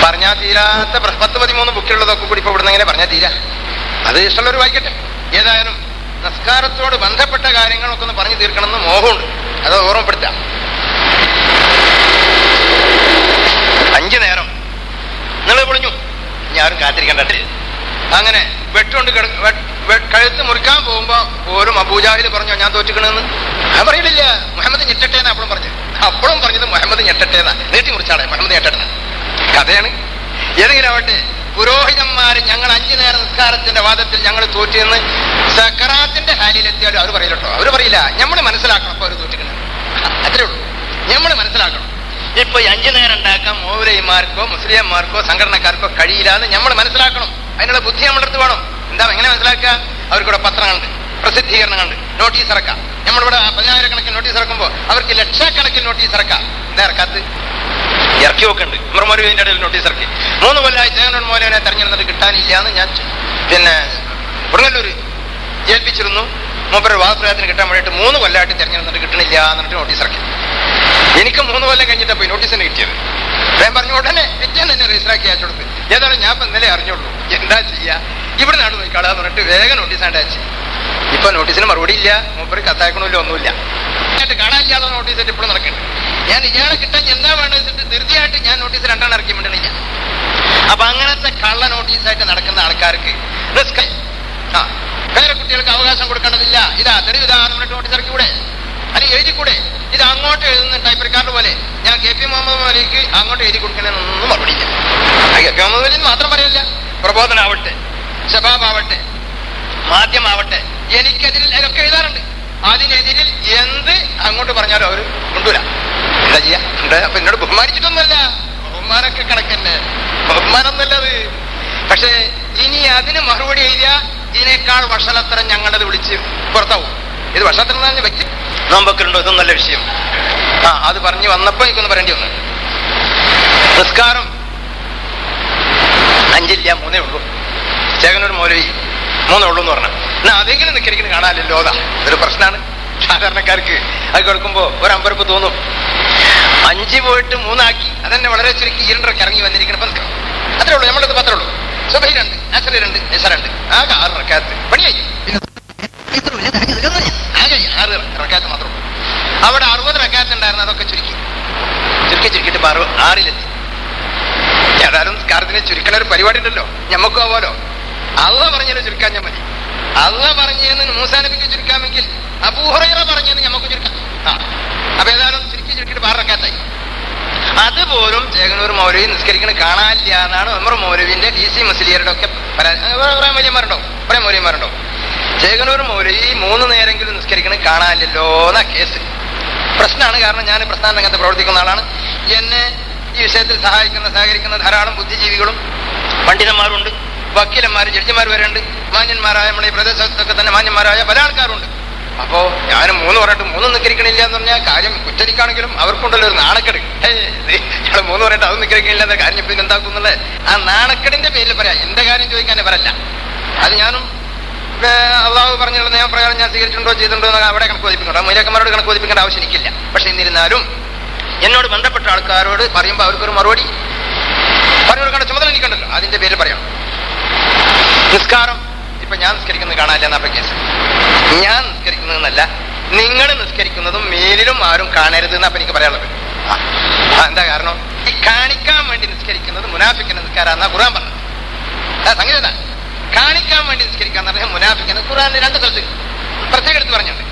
പറഞ്ഞാൽ തീരാത്ത 10-13 ബുക്കിലുള്ളതൊക്കെ കൂടി ഇപ്പൊ ഇവിടുന്ന് എങ്ങനെ പറഞ്ഞാൽ തീരാ. അത് ഇഷ്ടമുള്ളവർ വായിക്കട്ടെ. ഏതായാലും നിസ്കാരത്തോട് ബന്ധപ്പെട്ട കാര്യങ്ങളൊക്കെ ഒന്ന് പറഞ്ഞു തീർക്കണമെന്ന് മോഹമുണ്ട്. അത് ഓർമ്മപ്പെടുത്താം. 5 നേരം നിങ്ങൾ പൊളിഞ്ഞു, ഇനി ആരും കാത്തിരിക്കണ്ടേ. അങ്ങനെ വെട്ടുകൊണ്ട് കഴുത്ത് മുറിക്കാൻ പോകുമ്പോ ഓരോ അബൂജാഹിൽ പറഞ്ഞോ ഞാൻ തോറ്റിക്കണെന്ന്. ഞാൻ പറയലില്ല, മുഹമ്മദ് ഞെട്ടട്ടേന്നാ അപ്പോഴും പറഞ്ഞത്. അപ്പോഴും പറഞ്ഞത് മുഹമ്മദ് ഞെട്ടട്ടേന്നാ, നീട്ടി മുറിച്ചാളെ മുഹമ്മദ് ഞെട്ടട്ട കഥയാണ്. ഏതെങ്കിലും ആവട്ടെ, പുരോഹിതന്മാര് ഞങ്ങൾ 5 നേര നിസ്കാരത്തിന്റെ വാദത്തിൽ ഞങ്ങൾ തോറ്റിയെന്ന് സക്കറാത്തിന്റെ ഹാലിയിലെത്തിയാലും അവർ പറയില്ലട്ടോ. അവർ പറയില്ല, നമ്മൾ മനസ്സിലാക്കണം അപ്പൊ അവർ തോറ്റിക്കണം. അത്രേ ഉള്ളൂ, നമ്മൾ മനസ്സിലാക്കണം. ഇപ്പൊ 5 നേരം ഉണ്ടാക്കാൻ മൗലവിമാർക്കോ മുസ്ലിംമാർക്കോ സംഘടനക്കാർക്കോ കഴിയില്ല എന്ന് നമ്മൾ മനസ്സിലാക്കണം. അതിനുള്ള ബുദ്ധി നമ്മുടെ അടുത്ത് വേണം. എന്താ എങ്ങനെ മനസ്സിലാക്കുക? അവർക്കിവിടെ പത്രങ്ങളുണ്ട്, പ്രസിദ്ധീകരണങ്ങളുണ്ട്, നോട്ടീസ് ഇറക്കാം. നമ്മളിവിടെ 10,000 നോട്ടീസ് ഇറക്കുമ്പോൾ അവർക്ക് ലക്ഷക്കണക്കിന് നോട്ടീസ് ഇറക്കാം. എന്താ ഇറക്കാത്ത? ഇറക്കി വെക്കുന്നുണ്ട്. ഉമർ മൗലവിന്റെ ഇടയിൽ നോട്ടീസ് ഇറക്കി 3 കൊല്ലമായി ചേകനൂർ മൗലവിനെ തെരഞ്ഞെടുത്തിട്ട് കിട്ടാനില്ല എന്ന് ഞാൻ കൊടുങ്ങല്ലൂർ ഏൽപ്പിച്ചിരുന്നു. മൂപ്പര് വാദപ്രയോഗത്തിന് കിട്ടാൻ വേണ്ടിയിട്ട് 3 കൊല്ലമായിട്ട് തെരഞ്ഞെടുത്തിട്ട് കിട്ടണില്ല എന്നിട്ട് നോട്ടീസ് ഇറക്കി. എനിക്ക് 3 കൊല്ലം കഴിഞ്ഞിട്ടാ പോയി നോട്ടീസിന് കിട്ടിയത്. ഞാൻ പറഞ്ഞു ഉടനെ പിറ്റേന്ന് തന്നെ രജിസ്റ്റർ ആക്കി അയച്ചു കൊടുത്ത്. ഏതായാലും ഞാൻ ഇന്നലെ അറിഞ്ഞുള്ളൂ, എന്താ ചെയ്യാ, ഇവിടെ നാട് നോക്കിക്കളാന്ന് പറഞ്ഞിട്ട് വേഗം നോട്ടീസാണ്ട് അയച്ചു. ഇപ്പൊ നോട്ടീസിന് മറുപടി ഇല്ല, മൂപ്പര് കത്തയക്കണില്ല, ഒന്നുമില്ല. കാണാനില്ലാതെ നോട്ടീസ് ആയിട്ട് ഇപ്പോഴും നടക്കുന്നുണ്ട്. ഞാൻ ഇയാളെ കിട്ടാൻ എന്താ വേണ്ടത് വെച്ചിട്ട് ധൃതിയായിട്ട് ഞാൻ നോട്ടീസ് 2 ഇറക്കി വിടണില്ല. അപ്പൊ അങ്ങനത്തെ കള്ള നോട്ടീസായിട്ട് നടക്കുന്ന ആൾക്കാർക്ക് വേറെ കുട്ടികൾക്ക് അവകാശം കൊടുക്കേണ്ടതില്ല. ഇതാ തെളിവിതാന്ന് പറഞ്ഞിട്ട് നോട്ടീസ് ഇറക്കിക്കൂടെ, അല്ലെങ്കിൽ എഴുതിക്കൂടെ? ഇത് അങ്ങോട്ട് എഴുതുന്ന ടൈപ്പറിക്കാരുടെ പോലെ ഞാൻ KP മുഹമ്മദ് മൗലവിക്ക് അങ്ങോട്ട് എഴുതി കൊടുക്കണമെന്നൊന്നും മറുപടിയില്ല. KP മുഹമ്മദ് മൗലവി മാത്രം പറയില്ല, പ്രബോധനാവട്ടെ, ശബാബാവട്ടെ, മാധ്യമാവട്ടെ, എനിക്കെതിരിൽ അതൊക്കെ എഴുതാറുണ്ട്. അതിനെതിരിൽ എന്ത് അങ്ങോട്ട് പറഞ്ഞാലും അവർ കൊണ്ടുവരാം. എന്താ ചെയ്യാ? അപ്പൊ എന്നോട് ബഹുമാനിച്ചിട്ടൊന്നുമല്ല, ബഹുമാനൊക്കെ കണക്കന്നെ, ബഹുമാനമൊന്നുമല്ല അത്. പക്ഷെ ഇനി അതിന് മറുപടി എഴുതിയ ഇതിനേക്കാൾ വഷളത്തരം ഞങ്ങളത് വിളിച്ച് പുറത്താവും. ഇത് വഷളത്തരം എന്ന് പറഞ്ഞ വ്യക്തി നോമ്പൊക്കെയുണ്ടോ? ഇതൊന്നും നല്ല വിഷയം. അത് പറഞ്ഞു വന്നപ്പോ എനിക്കൊന്ന് പറയേണ്ടി വന്നു. നിസ്കാരം 5 ഇല്ല, 3 ഉള്ളൂ. ചേകനൂർ മൗലവി 3 ഉള്ളൂ എന്ന് പറഞ്ഞു. എന്നാ അതെങ്കിലും നിൽക്കരിക്കുന്നു കാണാമല്ലോ. അതാ ഇതൊരു പ്രശ്നമാണ് സാധാരണക്കാർക്ക്. അത് കേൾക്കുമ്പോ ഒരു അമ്പരപ്പ് തോന്നും. 5 പോയിട്ട് 3 ആക്കി, അതന്നെ വളരെ ചുരുക്കി 2:30 ഇറങ്ങി വന്നിരിക്കണം. അത്രേ ഉള്ളൂ. നമ്മളിത് പത്രേ ഉള്ളൂ. സുബഹി 2, അസ്ർ 2, ഇശ 2, ആകെ 6 റക്അത്ത് പണിയായി. ആകെ 6 റക്അത്ത് മാത്രമേ ഉള്ളൂ. അവിടെ 60 റക്അത്ത് ഉണ്ടായിരുന്നു, അതൊക്കെ ചുരുക്കിയിട്ട് 6-ലെത്തി. ഏതായാലും നിസ്കാരത്തിനെ ചുരുക്കണ ഒരു പരിപാടി ഉണ്ടല്ലോ, ഞമ്മക്കും ആവാലോ. അള്ളാഹ് പറഞ്ഞതിന് ചുരുക്കാൻ ഞാൻ മതി. അള്ളാഹ് പറഞ്ഞതിന് മൂസാ നബിക്ക് ചുരുക്കാമെങ്കിൽ അബൂ ഹുറൈറ പറഞ്ഞതിന് നമുക്ക് ചുരുക്കാം. അപ്പൊ ഏതായാലും ചുരുക്കിയിട്ട് 6 റക്അത്തായി. അതുപോലും ചേകനൂർ മൗലവി നിസ്കരിക്കണ കാണാനില്ല എന്നാണ് ഉമർ മൗലവിന്റെ DC മുസ്ലിയരുടെ ഒക്കെ കുറെ മൗലവിമാരുണ്ടോ. ചേകനൂർ മൗലവി 3 നേരെങ്കിലും നിസ്കരിക്കണ കാണാനില്ലല്ലോ എന്നാ കേസ്. പ്രശ്നമാണ്. കാരണം ഞാൻ പ്രസ്ഥാന രംഗത്ത് പ്രവർത്തിക്കുന്ന ആളാണ്. എന്നെ ഈ വിഷയത്തിൽ സഹകരിക്കുന്ന ധാരാളം ബുദ്ധിജീവികളും പണ്ഡിതന്മാരുണ്ട്, വക്കീലന്മാരും ജഡ്ജിമാർ വരെ ഉണ്ട്. മാന്യന്മാരായ നമ്മുടെ ഈ പ്രദേശത്തൊക്കെ തന്നെ മാന്യന്മാരായ പല ആൾക്കാരുണ്ട്. അപ്പോ ഞാൻ 3 പറഞ്ഞിട്ട് 3 നിസ്കരിക്കണില്ല എന്ന് പറഞ്ഞാൽ കാര്യം കുറ്റരിക്കാണെങ്കിലും അവർക്കുണ്ടല്ലോ ഒരു നാണക്കെട്. ഞങ്ങൾ 3 പറഞ്ഞിട്ട് അത് നിസ്കരിക്കണില്ല എന്ന കാര്യം പിന്നെ എന്താക്കുന്നുള്ളത് ആ നാണക്കെടിന്റെ പേരിൽ പറയാം. എന്റെ കാര്യം ചോദിക്കാൻ പറയല്ല. അത് ഞാനും അള്ളാഹു പറഞ്ഞുള്ള നിയമപ്രകാരം ഞാൻ സ്വീകരിച്ചിട്ടുണ്ടോ ചെയ്തിട്ടുണ്ടോ എന്ന് അവിടെ കണക്ക് ബോധിപ്പിക്കണ്ടോ, മൈലക്കന്മാരോട് കണക്ക് ബോധിപ്പിക്കേണ്ട ആവശ്യം എനിക്കില്ല. പക്ഷെ എന്നിരുന്നാലും എന്നോട് ബന്ധപ്പെട്ട ആൾക്കാരോട് പറയുമ്പോൾ അവർക്കൊരു മറുപടി പറഞ്ഞു കൊടുക്കേണ്ട ചുമതല എനിക്കുണ്ടല്ലോ. അതിന്റെ പേരിൽ പറയാം. നിസ്കാരം ഇപ്പൊ ഞാൻ നിസ്കരിക്കുന്നത് കാണാനില്ല എന്നാ കേസ്. ഞാൻ നിസ്കരിക്കുന്നതെന്നല്ല, നിങ്ങൾ നിസ്കരിക്കുന്നതും മേലിലും ആരും കാണരുത് എന്നാ എനിക്ക് പറയാനുള്ളത്. എന്താ കാരണം? ഈ കാണിക്കാൻ വേണ്ടി നിസ്കരിക്കുന്നത് മുനാഫിക്കിന്റെ നിസ്കാരാന്നാ ഖുർആൻ പറഞ്ഞത്. സംഗീത കാണിക്കാൻ വേണ്ടി നിസ്കരിക്കാന്ന് പറഞ്ഞാൽ മുനാഫിക്കുന്ന ഖുർആനിൽ 2 സ്ഥലത്ത് പ്രത്യേക എടുത്ത് പറഞ്ഞിട്ടുണ്ട്.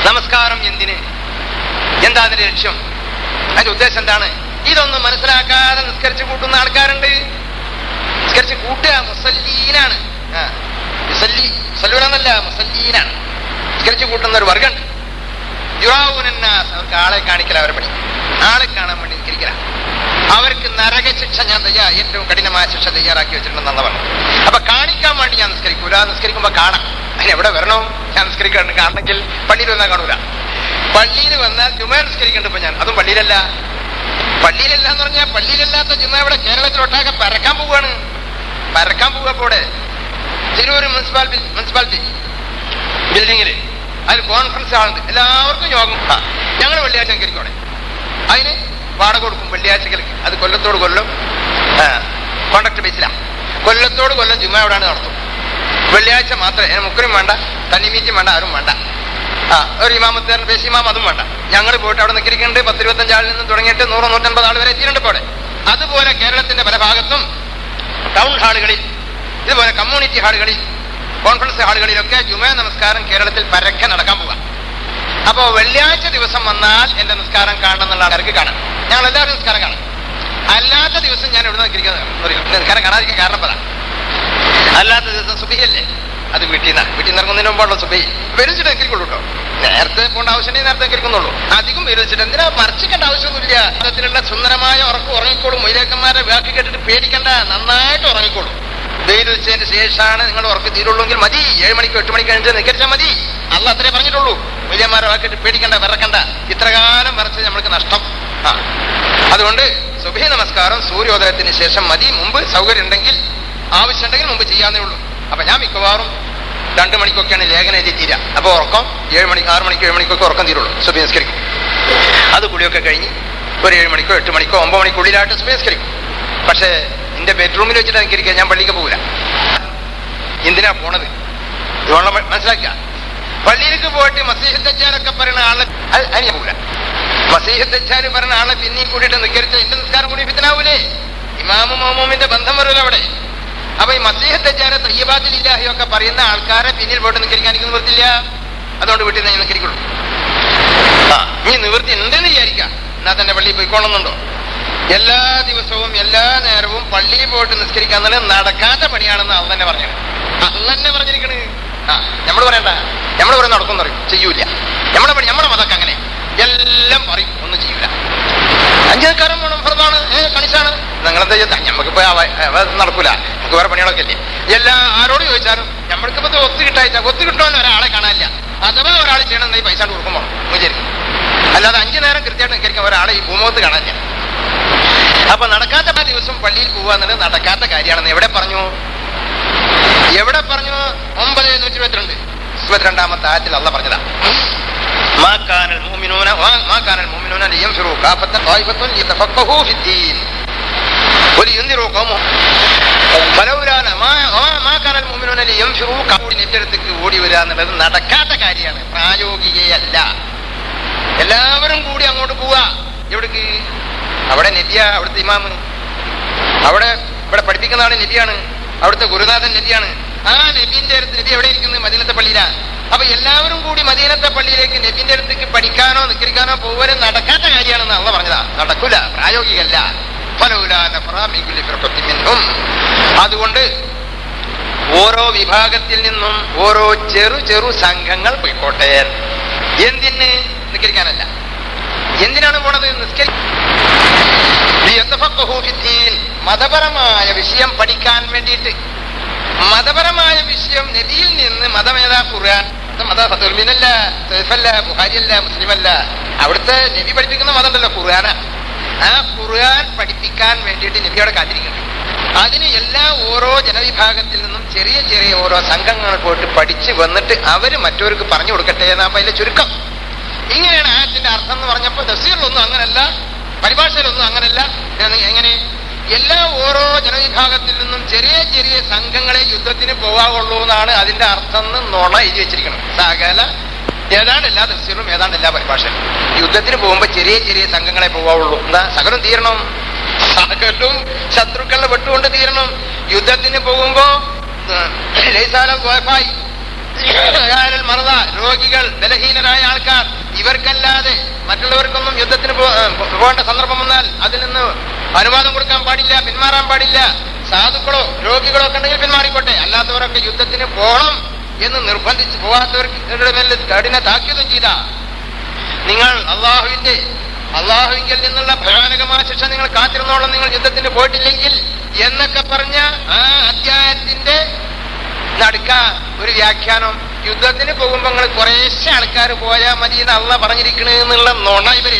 നമസ്കാരം എന്തിന്? എന്താ അതിന്റെ ലക്ഷ്യം? അതിന്റെ ഉദ്ദേശം എന്താണ്? ഇതൊന്നും മനസ്സിലാക്കാതെ നിസ്കരിച്ച് കൂട്ടുന്ന ആൾക്കാരുണ്ട്. നിസ്കരിച്ച് കൂട്ടുക മുസല്ലീനാണ്. മുസല്ലൂനല്ല, മുസല്ലീനാണ്. നിസ്കരിച്ച് കൂട്ടുന്ന ഒരു വർഗമുണ്ട്. യുറാഊനന്നാസ്, അവർക്ക് ആളെ കാണിക്കല അവരെ പണി. ആളെ കാണാൻ വേണ്ടി നിസ്കരിക്കല. അവർക്ക് നരക ശിക്ഷ ഞാൻ ഏറ്റവും കഠിനമായ ശിക്ഷ തയ്യാറാക്കി വെച്ചിട്ടുണ്ടെന്നാണ് പറഞ്ഞു. അപ്പൊ കാണിക്കാൻ വേണ്ടി ഞാൻ നിസ്കരിക്കൂല. നിസ്കരിക്കുമ്പോ കാണാം. അതിനെവിടെ വരണോ? ഞാൻ നിസ്കരിക്കാറുണ്ട്. കാണണമെങ്കിൽ പള്ളിയിൽ വന്നാൽ കാണൂല. പള്ളിയിൽ വന്നാൽ ജുമ നിസ്കരിക്കേണ്ട. ഇപ്പൊ ഞാൻ അതും പള്ളിയിലല്ല എന്ന് പറഞ്ഞാൽ പള്ളിയിലല്ലാത്ത ജുമ ഇവിടെ കേരളത്തിലൊട്ടാകെ പരക്കാൻ പോവുകയാണ്. പരക്കാൻ പോവുകപ്പോടെ തിരൂർ മുനിസിപ്പാലിറ്റി ബിൽഡിങ്ങിൽ അതിൽ കോൺഫറൻസ് ഹാളുണ്ട്, എല്ലാവർക്കും യോഗം. ഞങ്ങൾ വെള്ളിയാഴ്ച കരിക്കോടെ അതിന് വാടക കൊടുക്കും വെള്ളിയാഴ്ചകൾക്ക്. അത് കൊല്ലത്തോട് കൊല്ലം കോൺട്രാക്ട് ബേസിലാണ്. കൊല്ലത്തോട് കൊല്ലം ജുമ എവിടെയാണ് നടത്തും. വെള്ളിയാഴ്ച മാത്രമേ മുക്കരും വേണ്ട, തന്നിമീറ്റും വേണ്ട, ആരും വേണ്ട. ഒരു ഇമാമത്തേർ ബേസ് ഇമാം അതും വേണ്ട. ഞങ്ങൾ പോയിട്ട് അവിടെ നിൽക്കിരിക്കുന്നുണ്ട്. 10-25 ആളിൽ നിന്നും തുടങ്ങിയിട്ട് 100-150 ആൾ വരെ എത്തിയിട്ടുണ്ട് ഇപ്പോൾ അവിടെ. അതുപോലെ കേരളത്തിന്റെ പല ഭാഗത്തും ടൗൺ ഹാളുകളിൽ, ഇതുപോലെ കമ്മ്യൂണിറ്റി ഹാളുകളിൽ, കോൺഫറൻസ് ഹാളുകളിലൊക്കെ ജുമാ നമസ്കാരം കേരളത്തിൽ പരക്കെ നടക്കാൻ പോവാം. അപ്പോ വെള്ളിയാഴ്ച ദിവസം വന്നാൽ എന്റെ നിസ്കാരം കാണണം എന്നുള്ള ആൾക്കാർക്ക് കാണാം. ഞങ്ങൾ എല്ലാവരും നിസ്കാരം കാണാം. അല്ലാത്ത ദിവസം ഞാൻ എവിടെ നിൽക്കുന്നത് നിസ്കാരം കാണാതിരിക്കാൻ കാരണം പറ. അല്ലാത്ത ദിവസം സുബഹിയല്ലേ, അത് വീട്ടിൽ നിന്ന് ഇറങ്ങുന്നതിന് മുമ്പുള്ള സുബഹി വെരിച്ചിട്ട് എങ്കിരിക്കുള്ളൂ കേട്ടോ. നേരത്തെ പോകേണ്ട ആവശ്യമുണ്ടെങ്കിൽ നേരത്തെ എങ്കിരിക്കുന്നുള്ളൂ. അധികം വെരിച്ചിട്ട് എന്തിനാ മറിച്ചിക്കേണ്ട ആവശ്യമൊന്നുമില്ല. അതിലുള്ള സുന്ദരമായ ഉറക്കം ഉറങ്ങിക്കോളും. മൊയ്ലേക്കന്മാരെ വ്യാഖ്യ കേട്ടിട്ട് പേടിക്കണ്ട, നന്നായിട്ട് ഉറങ്ങിക്കോളും. വെയിൽ വെച്ചതിന് ശേഷമാണ് നിങ്ങൾ ഉറക്കം തീരുള്ളൂങ്കിൽ മതി. 7 മണിക്കോ 8 മണിക്കോ കഴിഞ്ഞ് നിൽകരിച്ചാൽ മതി. അല്ല അത്രേ പറഞ്ഞിട്ടുള്ളൂ. മൊയ്ലേന്മാരെ വാക്കിട്ട് പേടിക്കണ്ട, വിറക്കണ്ട. ഇത്രകാലം വിറച്ച് നമ്മൾക്ക് നഷ്ടം. അതുകൊണ്ട് സുബഹി നമസ്കാരം സൂര്യോദയത്തിന് ശേഷം മതി. മുമ്പ് സൗകര്യം ഉണ്ടെങ്കിൽ, ആവശ്യമുണ്ടെങ്കിൽ മുമ്പ് ചെയ്യാന്നേ ഉള്ളൂ. അപ്പൊ ഞാൻ മിക്കവാറും 2 മണിക്കൊക്കെയാണ് ലേഖനം എഴുതി തീരുക. അപ്പൊ ഉറക്കം 7 മണിക്ക് 6 മണിക്കോ 7 മണിക്കൊക്കെ ഉറക്കം തീരുള്ളൂ. സുബഹി നിസ്കരിക്കും. അത് കുളിയൊക്കെ കഴിഞ്ഞ് ഒരു 7 മണിക്കോ 8 മണിക്കോ 9 മണിക്കുള്ളിലായിട്ട് സുബഹി നിസ്കരിക്കും. പക്ഷേ എന്റെ ബെഡ്റൂമിൽ വെച്ചിട്ട് നിസ്കരിക്കുക, ഞാൻ പള്ളിക്ക് പോകില്ല. എന്തിനാ പോണത് ഇതുകൊണ്ട് മനസ്സിലാക്കുക. പള്ളിയിലേക്ക് പോയിട്ട് മസീഹ് ദജ്ജാലൊക്കെ പറയുന്ന ആളെ അതിന് പോകില്ല. മസീഹ് ദജ്ജാൽ പറയുന്ന ആളെ പിന്നെയും കൂടിയിട്ട് നിസ്കരിച്ച എന്റെ നിസ്കാരം കൂടി ഫിത്നാവൂലേ? ഇമാമു മാമൂമിന്റെ ബന്ധം വരുമല്ലോ അവിടെ. അപ്പൊ ഈ മസീഹ് ദജ്ജാൽ തയ്യിബാത്തുൽ ഇലാഹിയൊക്കെ പറയുന്ന ആൾക്കാരെ പിന്നിൽ പോയിട്ട് നിസ്കരിക്കാൻ എനിക്ക് നിവൃത്തില്ല. അതുകൊണ്ട് വീട്ടിൽ നിന്ന് നിസ്കരിക്കുള്ളൂ. ഇനി നിവൃത്തി ഉണ്ടെന്ന് വിചാരിക്കാം, എന്നാ തന്നെ പള്ളിയിൽ പോയിക്കോളുന്നുണ്ടോ? എല്ലാ ദിവസവും എല്ലാ നേരവും പള്ളിയിൽ പോയിട്ട് നിസ്കരിക്കാൻ തന്നെ നടക്കാത്ത പണിയാണെന്ന് അത് തന്നെ പറഞ്ഞത്. അത് തന്നെ പറഞ്ഞിരിക്കണ്. നമ്മൾ പറയണ്ട, നമ്മൾ പറയും നടക്കും പറയും, ചെയ്യൂല. നമ്മളെ പണി നമ്മുടെ മതമൊക്കെ അങ്ങനെ എല്ലാം പറയും, ഒന്നും ചെയ്യൂല. 5 നിസ്കാരം വേണം, ഫർദാണ്, കണിച്ചാണ്. നിങ്ങളെന്താ ചെയ്താൽ നമുക്കിപ്പോ നടക്കൂല, നമുക്ക് വേറെ പണികളൊക്കെ അല്ലേ. ആരോട് ചോദിച്ചാലും നമ്മൾക്കിപ്പോ ഒത്തു കിട്ടുമെന്ന് ഒരാളെ കാണാനില്ല. അഥവാ ഒരാൾ ചെയ്യണമെന്ന് പൈസ കൊടുക്കുമ്പോൾ വിചാരിക്കും. അല്ലാതെ 5 നേരം കൃത്യമായിട്ട് നിസ്കരിക്കാൻ ഒരാളെ ഈ ഭൂമുഖത്ത് കാണാനില്ല. അപ്പൊ നടക്കാത്ത ദിവസം പള്ളിയിൽ പോവുക എന്നുള്ളത് നടക്കാത്ത കാര്യമാണെന്ന് എവിടെ പറഞ്ഞു? 9:122 22-ാമത്തെ ആയത്തിൽ അള്ളാഹ് പറഞ്ഞതാ. നെറ്റെടുത്തേക്ക് ഓടി വരിക എന്നുള്ളത് നടക്കാത്ത കാര്യമാണ്, പ്രായോഗികയല്ല. എല്ലാവരും കൂടി അങ്ങോട്ട് പോവാ. എവിടേക്ക്? അവിടെ നബിയ, അവിടുത്തെ ഇമാമ്, ഇവിടെ പഠിപ്പിക്കുന്ന ആള് നബിയാണ്, അവിടുത്തെ ഗുരുനാഥൻ നബിയാണ്. ആ നബിന്റെ അടുത്ത് നബി എവിടെ ഇരിക്കുന്നത്? മദീനത്തെ പള്ളിയിലാണ്. അപ്പൊ എല്ലാവരും കൂടി മദീനത്തെ പള്ളിയിലേക്ക് നബിന്റെ അടുത്തേക്ക് പഠിക്കാനോ നിസ്കരിക്കാനോ പോവരെ നടക്കാത്ത കാര്യമാണെന്ന് അള്ളാഹ് പറഞ്ഞതാ. നടക്കൂല, പ്രായോഗികമല്ല. അതുകൊണ്ട് ഓരോ വിഭാഗത്തിൽ നിന്നും ഓരോ ചെറു സംഘങ്ങൾ പോയിക്കോട്ടെ. എന്തിന്? നിസ്കരിക്കാനല്ല. എന്തിനാണ് പോണത്? മതപരമായ വിഷയം പഠിക്കാൻ വേണ്ടിയിട്ട്. മതപരമായ വിഷയം നബിയിൽ നിന്ന്. മതമേതാ? ഖുർആൻ. മതമല്ല, സൈഫല്ല, ബുഖാരിയല്ല, മുസ്ലിമല്ല. അവിടുത്തെ നബി പഠിപ്പിക്കുന്ന മതമുണ്ടല്ലോ, ഖുർആനാ. ആ ഖുർആൻ പഠിപ്പിക്കാൻ വേണ്ടിയിട്ട് നബിയോടെ കാത്തിരിക്കണം. അതിന് ഓരോ ജനവിഭാഗത്തിൽ നിന്നും ചെറിയ ഓരോ സംഘങ്ങൾ പോയിട്ട് പഠിച്ച് വന്നിട്ട് അവര് മറ്റവർക്ക് പറഞ്ഞു കൊടുക്കട്ടെ എന്നാ അതിലെ ചുരുക്കം. ഇങ്ങനെയാണ് ആയത്തിന്റെ അർത്ഥം എന്ന് പറഞ്ഞപ്പോൾ തഫ്സീറിലൊന്നും അങ്ങനല്ല, പരിഭാഷയിലൊന്നും അങ്ങനല്ല. എങ്ങനെ? ഓരോ ജനവിഭാഗത്തിൽ നിന്നും ചെറിയ സംഘങ്ങളെ യുദ്ധത്തിന് പോവാവുള്ളൂ എന്നാണ് അതിന്റെ അർത്ഥം എന്ന് നുണ എഴുതി വെച്ചിരിക്കണം. സകല ഏതാണ്ട് എല്ലാ തഫ്സീറിലും ഏതാണ്ട് എല്ലാ പരിഭാഷയിലും യുദ്ധത്തിന് പോകുമ്പോൾ ചെറിയ സംഘങ്ങളെ പോവാവുള്ളൂ. എന്താ? സകലം തീരണം, സകലും ശത്രുക്കളെ വെട്ടുകൊണ്ട് തീരണം. യുദ്ധത്തിന് പോകുമ്പോ രോഗികൾ, ബലഹീനരായ ആൾക്കാർ, ഇവർക്കല്ലാതെ മറ്റുള്ളവർക്കൊന്നും യുദ്ധത്തിന് പോകേണ്ട സന്ദർഭം വന്നാൽ അതിൽ നിന്ന് അനുവാദം കൊടുക്കാൻ പാടില്ല, പിന്മാറാൻ പാടില്ല. സാധുക്കളോ രോഗികളോ ഒക്കെ ഉണ്ടെങ്കിൽ പിന്മാറിക്കോട്ടെ. അല്ലാത്തവരൊക്കെ യുദ്ധത്തിന് പോകണം എന്ന് നിർബന്ധിച്ച് പോകാത്തവരുടെ മേൽ കഠിന താക്കീതും ചെയ്ത നിങ്ങൾ അള്ളാഹുവിങ്കിൽ നിന്നുള്ള ഭയാനകമായ ശിക്ഷ നിങ്ങൾ കാത്തിരുന്നോളം നിങ്ങൾ യുദ്ധത്തിന് പോയിട്ടില്ലെങ്കിൽ എന്നൊക്കെ പറഞ്ഞ ആ അധ്യായത്തിന്റെ നടുക്ക ഒരു വ്യാഖ്യാനം. യുദ്ധത്തിന് പോകുമ്പോ നിങ്ങൾ കുറേശ്ശെ ആൾക്കാർ പോയാൽ മതി എന്ന് അള്ളാഹ് പറഞ്ഞിരിക്കണെന്നുള്ള നുണ ഇവർ